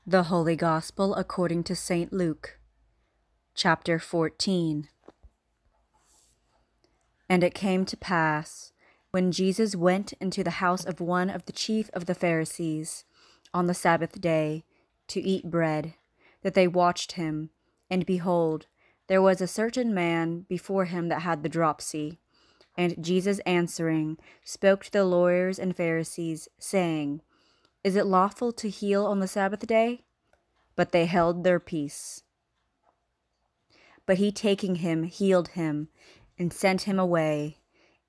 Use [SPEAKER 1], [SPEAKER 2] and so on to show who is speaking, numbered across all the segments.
[SPEAKER 1] The Holy Gospel according to St. Luke, chapter 14. And it came to pass, when Jesus went into the house of one of the chief of the Pharisees on the Sabbath day to eat bread, that they watched him. And behold, there was a certain man before him that had the dropsy. And Jesus answering spoke to the lawyers and Pharisees, saying, Is it lawful to heal on the Sabbath day? But they held their peace. But he taking him healed him, and sent him away.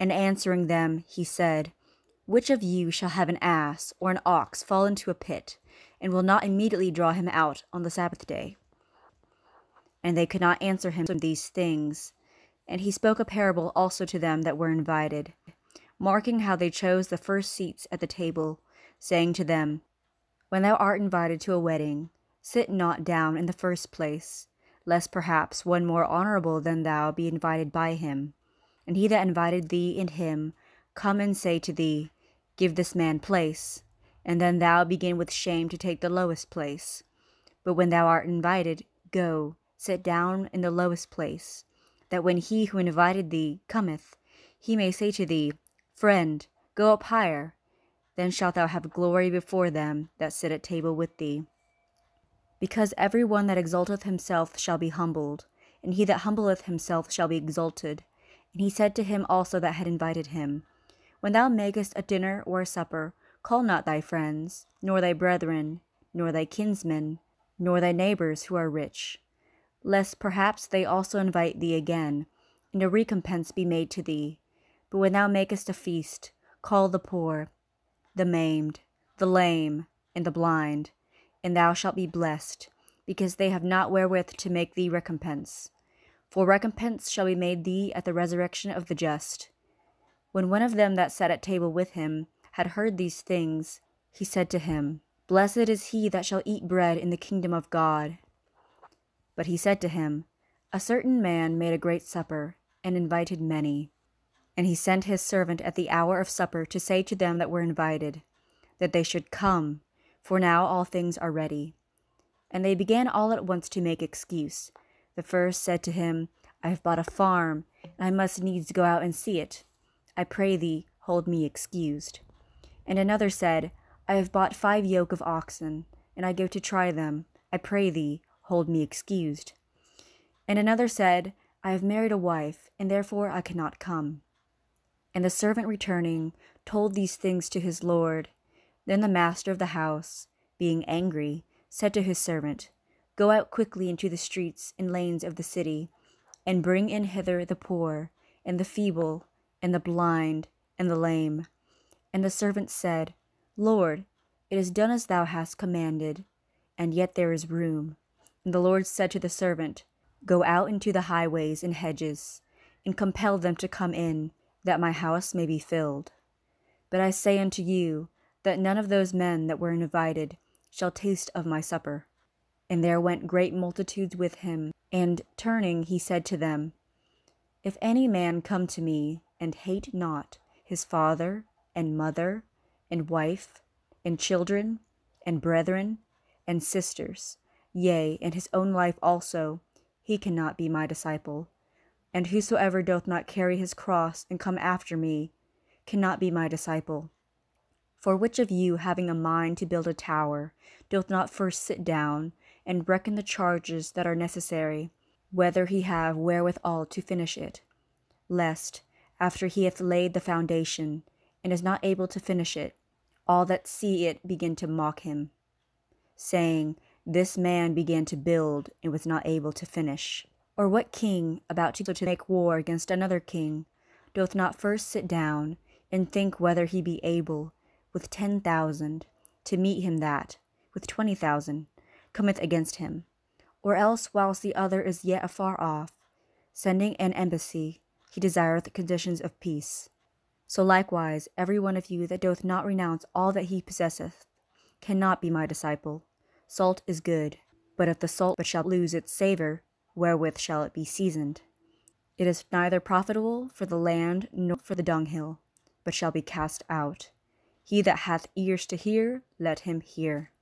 [SPEAKER 1] And answering them, he said, Which of you shall have an ass or an ox fall into a pit, and will not immediately draw him out on the Sabbath day? And they could not answer him these things. And he spoke a parable also to them that were invited, marking how they chose the first seats at the table, saying to them, When thou art invited to a wedding, sit not down in the first place, lest perhaps one more honorable than thou be invited by him. And he that invited thee and him come and say to thee, Give this man place, and then thou begin with shame to take the lowest place. But when thou art invited, go, sit down in the lowest place, that when he who invited thee cometh, he may say to thee, Friend, go up higher. Then shalt thou have glory before them that sit at table with thee. Because every one that exalteth himself shall be humbled, and he that humbleth himself shall be exalted. And he said to him also that had invited him, When thou makest a dinner or a supper, call not thy friends, nor thy brethren, nor thy kinsmen, nor thy neighbors who are rich, lest perhaps they also invite thee again, and a recompense be made to thee. But when thou makest a feast, call the poor, the maimed, the lame, and the blind, and thou shalt be blessed, because they have not wherewith to make thee recompense. For recompense shall be made thee at the resurrection of the just. When one of them that sat at table with him had heard these things, he said to him, Blessed is he that shall eat bread in the kingdom of God. But he said to him, A certain man made a great supper, and invited many. And he sent his servant at the hour of supper to say to them that were invited, that they should come, for now all things are ready. And they began all at once to make excuse. The first said to him, I have bought a farm, and I must needs go out and see it. I pray thee, hold me excused. And another said, I have bought 5 yoke of oxen, and I go to try them. I pray thee, hold me excused. And another said, I have married a wife, and therefore I cannot come. And the servant returning told these things to his lord. Then the master of the house, being angry, said to his servant, Go out quickly into the streets and lanes of the city, and bring in hither the poor, and the feeble, and the blind, and the lame. And the servant said, Lord, it is done as thou hast commanded, and yet there is room. And the Lord said to the servant, Go out into the highways and hedges, and compel them to come in, that my house may be filled. But I say unto you, that none of those men that were invited shall taste of my supper. And there went great multitudes with him, and turning he said to them, If any man come to me, and hate not his father, and mother, and wife, and children, and brethren, and sisters, yea, and his own life also, he cannot be my disciple. And whosoever doth not carry his cross and come after me, cannot be my disciple. For which of you, having a mind to build a tower, doth not first sit down, and reckon the charges that are necessary, whether he have wherewithal to finish it? Lest, after he hath laid the foundation, and is not able to finish it, all that see it begin to mock him, saying, This man began to build, and was not able to finish. Or what king, about to go to make war against another king, doth not first sit down, and think whether he be able, with 10,000, to meet him that, with 20,000, cometh against him? Or else, whilst the other is yet afar off, sending an embassy, he desireth conditions of peace. So likewise, every one of you that doth not renounce all that he possesseth, cannot be my disciple. Salt is good, but if the salt but shall lose its savour, wherewith shall it be seasoned? It is neither profitable for the land nor for the dunghill, but shall be cast out. He that hath ears to hear, let him hear.